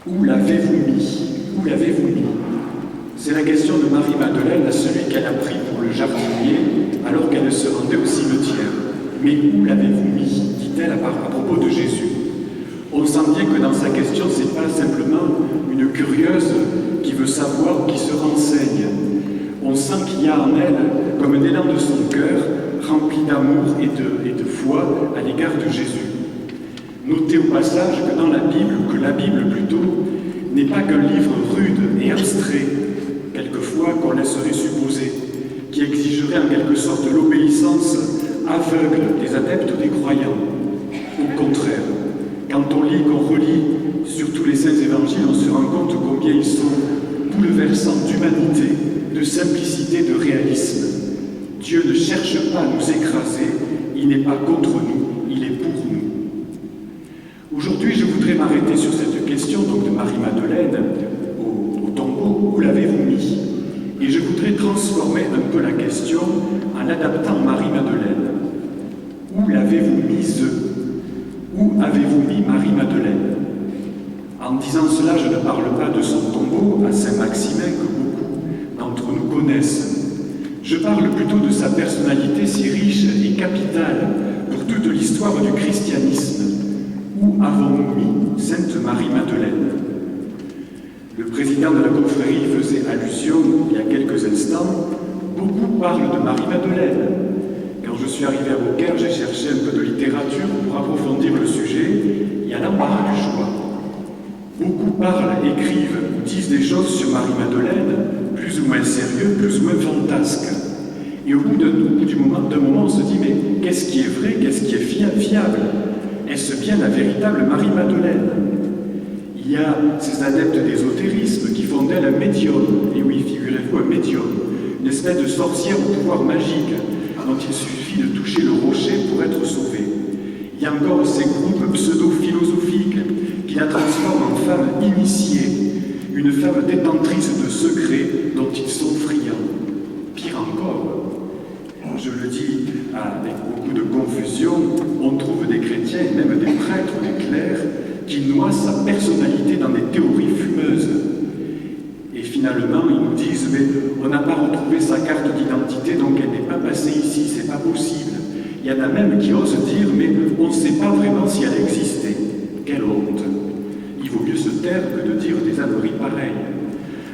Où l'avez-vous mis? Où l'avez-vous mis? C'est la question de Marie-Madeleine à celui qu'elle a pris pour le jardinier alors qu'elle se rendait au cimetière. Mais où l'avez-vous mis? Dit-elle à propos de Jésus. On sent bien que dans sa question, ce n'est pas simplement une curieuse qui veut savoir, qui se renseigne. On sent qu'il y a en elle comme un élan de son cœur, rempli d'amour et de foi à l'égard de Jésus. Notez au passage que dans la Bible plutôt, n'est pas qu'un livre rude et abstrait, quelquefois qu'on laisserait supposer, qui exigerait en quelque sorte l'obéissance aveugle des adeptes ou des croyants. Au contraire, quand on lit, qu'on relit surtout les saints évangiles, on se rend compte combien ils sont bouleversants d'humanité, de simplicité, de réalisme. Dieu ne cherche pas à nous écraser, il n'est pas contre nous, il est pour nous. Aujourd'hui, je voudrais m'arrêter sur cette question donc de Marie-Madeleine au tombeau. Où l'avez-vous mis? Et je voudrais transformer un peu la question en l'adaptant à Marie-Madeleine. Où l'avez-vous mise? Où avez-vous mis Marie-Madeleine? En disant cela, je ne parle pas de son tombeau à Saint-Maximin que beaucoup d'entre nous connaissent. Je parle plutôt de sa personnalité si riche et capitale pour toute l'histoire du christianisme. Où avons-nous mis Sainte Marie-Madeleine? Le président de la confrérie faisait allusion il y a quelques instants. Beaucoup parlent de Marie-Madeleine. Quand je suis arrivé à Beaucaire, j'ai cherché un peu de littérature pour approfondir le sujet. Il y a l'embarras du choix. Beaucoup parlent, écrivent ou disent des choses sur Marie-Madeleine, plus ou moins sérieux, plus ou moins fantasques. Et au bout d'un moment, on se dit, mais qu'est-ce qui est vrai, qu'est-ce qui est fiable? Est-ce bien la véritable Marie-Madeleine? Il y a ces adeptes d'ésotérisme qui font d'elle un médium. Et oui, figurez-vous, un médium. Une espèce de sorcière au pouvoir magique dont il suffit de toucher le rocher pour être sauvé. Il y a encore ces groupes pseudo-philosophiques qui la transforment en femme initiée, une femme détentrice de secrets dont ils sont friands. Pire encore, je le dis avec beaucoup de confusion, on trouve des chrétiens et même des prêtres ou des clercs qui noient sa personnalité dans des théories fumeuses. Et finalement, ils nous disent, mais on n'a pas retrouvé sa carte d'identité, donc elle n'est pas passée ici, c'est pas possible. Il y en a même qui osent dire, mais on ne sait pas vraiment si elle existait. Quelle honte! Il vaut mieux se taire que de dire des âneries pareilles.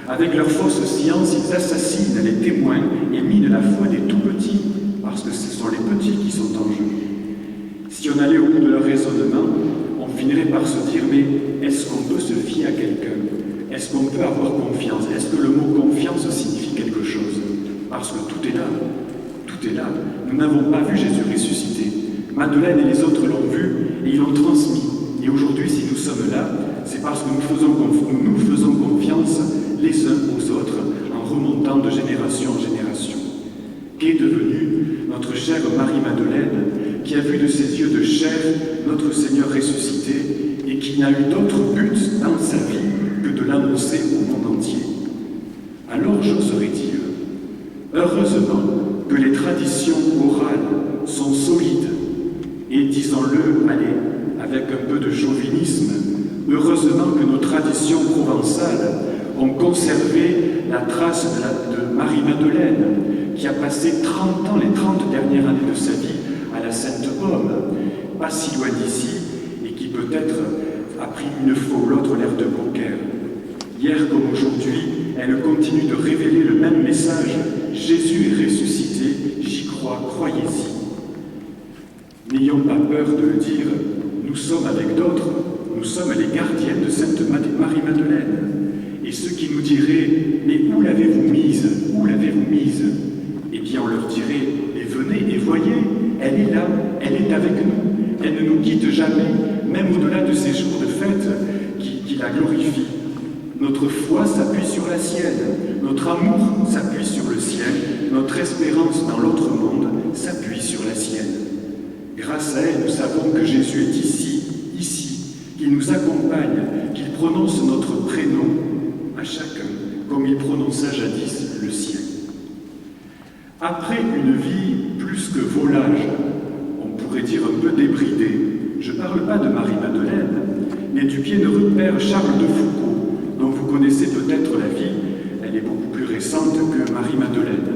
Avec leur fausse science, ils assassinent les témoins et minent la foi des tout-petits, parce que ce sont les petits qui sont en jeu. Si on allait au bout de leur raisonnement, on finirait par se dire, mais est-ce qu'on peut se fier à quelqu'un? Est-ce qu'on peut avoir confiance? Est-ce que le mot confiance signifie quelque chose? Parce que tout est là. Tout est là. Nous n'avons pas vu Jésus ressuscité. Madeleine et les autres l'ont vu et ils l'ont transmis. Et aujourd'hui, si nous sommes là, c'est parce que nous faisons confiance les uns aux autres en remontant de génération en génération. Qu'est devenue notre chère Marie-Madeleine qui a vu de ses yeux de chair notre Seigneur ressuscité et qui n'a eu d'autre but dans sa vie que de l'annoncer au monde entier? Alors j'oserais dire, heureusement que les traditions orales sont solides et, disons-le, allez, avec un peu de chauvinisme, heureusement que nos traditions provençales ont conservé la trace de Marie-Madeleine, qui a passé 30 ans, les 30 dernières années de sa vie, à la Sainte-Baume, pas si loin d'ici, et qui peut-être a pris une fois ou l'autre l'air de Beaucaire. Hier comme aujourd'hui, elle continue de révéler le même message. Jésus est ressuscité, j'y crois, croyez-y. N'ayons pas peur de le dire, nous sommes avec d'autres, nous sommes les gardiennes de Sainte Marie-Madeleine. Et ceux qui nous diraient, mais où l'avez-vous mise? Où l'avez-vous mise? Eh bien, on leur dirait, mais venez et voyez, elle est là, elle est avec nous, elle ne nous quitte jamais, même au-delà de ces jours de fête qui la glorifient. Notre foi s'appuie sur la sienne, notre amour s'appuie sur le sien, notre espérance dans l'autre monde s'appuie sur la sienne. Grâce à elle, nous savons que Jésus est ici, qu'il nous accompagne, qu'il prononce notre prénom à chacun, comme il prononça jadis le sien. Après une vie plus que volage, on pourrait dire un peu débridée, je ne parle pas de Marie-Madeleine, mais du bienheureux père Charles de Foucauld, dont vous connaissez peut-être la vie. Elle est beaucoup plus récente que Marie-Madeleine.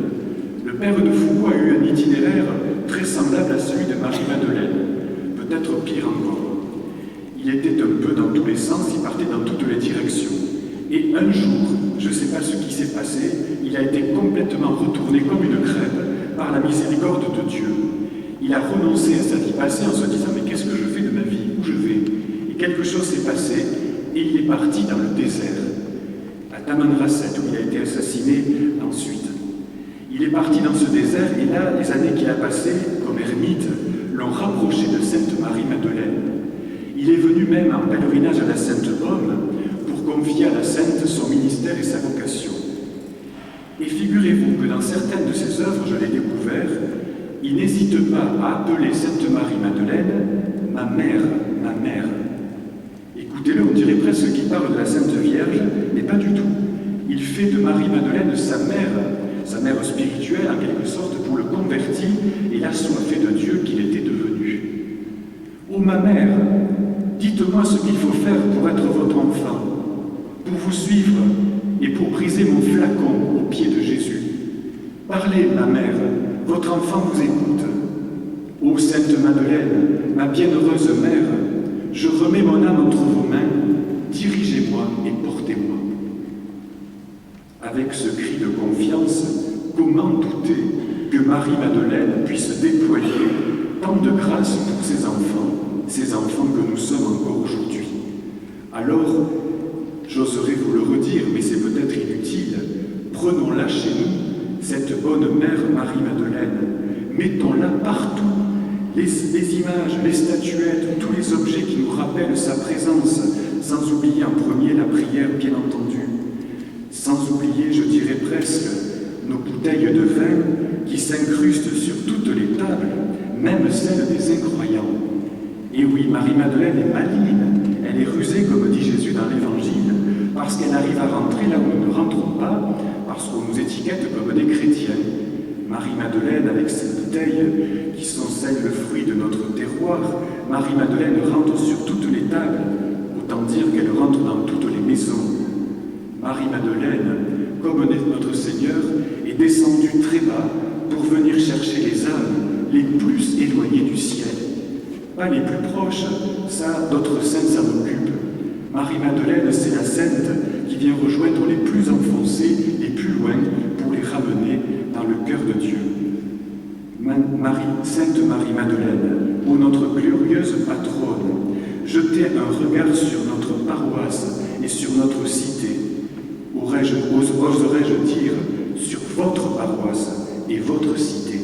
Le père de Foucauld a eu un itinéraire très semblable à celui de Marie-Madeleine, peut-être pire encore. Il était un peu dans tous les sens, il partait dans toutes les directions. Et un jour, je ne sais pas ce qui s'est passé, il a été complètement retourné comme une crêpe par la miséricorde de Dieu. Il a renoncé à sa vie passée en se disant « Mais qu'est-ce que je fais de ma vie? Où je vais ?» Et quelque chose s'est passé et il est parti dans le désert, à Tamanrasset, où il a été assassiné ensuite. Il est parti dans ce désert et là, les années qu'il a passées comme ermite l'ont rapproché de Sainte Marie-Madeleine. Il est venu même en pèlerinage à la Sainte Baume pour confier à la Sainte son ministère et sa vocation. Et figurez-vous que dans certaines de ses œuvres, je l'ai découvert, il n'hésite pas à appeler Sainte Marie-Madeleine « ma mère, ma mère ». Écoutez-le, on dirait presque qu'il parle de la Sainte Vierge, mais pas du tout. Il fait de Marie-Madeleine sa mère spirituelle en quelque sorte, pour le convertir et l'assoiffer de Dieu qu'il était devenu. « Ô ma mère, dites-moi ce qu'il faut faire pour être votre enfant, pour vous suivre et pour briser mon flacon aux pieds de Jésus. Parlez, ma mère, votre enfant vous écoute. Ô Sainte Madeleine, ma bienheureuse mère, je remets mon âme entre vos mains, dirigez-moi et portez-moi. » Avec ce cri de confiance, comment douter que Marie-Madeleine puisse déployer tant de grâce pour ses enfants que nous sommes encore aujourd'hui. Alors, j'oserais vous le redire, mais c'est peut-être inutile, prenons-la chez nous, cette bonne mère Marie-Madeleine, mettons-la partout, les images, les statuettes, tous les objets qui nous rappellent sa présence, sans oublier en premier la prière, bien entendu, sans oublier, je dirais presque, nos bouteilles de vin qui s'incrustent sur toutes les tables, même celles des incroyants. Et oui, Marie-Madeleine est maligne, elle est rusée, comme dit Jésus dans l'Évangile, parce qu'elle arrive à rentrer là où nous ne rentrons pas, parce qu'on nous étiquette comme des chrétiens. Marie-Madeleine, avec ses bouteilles, qui sont celles le fruit de notre terroir, Marie-Madeleine rentre sur toutes les tables, autant dire qu'elle rentre dans toutes les maisons. Marie-Madeleine, comme notre Seigneur, est descendue très bas pour venir chercher les âmes les plus éloignées du ciel. Pas les plus proches, ça, d'autres saints s'en occupent. Marie-Madeleine, c'est la sainte qui vient rejoindre les plus enfoncés, les plus loin, pour les ramener dans le cœur de Dieu. Sainte Marie-Madeleine, ô notre glorieuse patronne, jetez un regard sur notre paroisse et sur notre cité. Oserais-je dire sur votre paroisse et votre cité.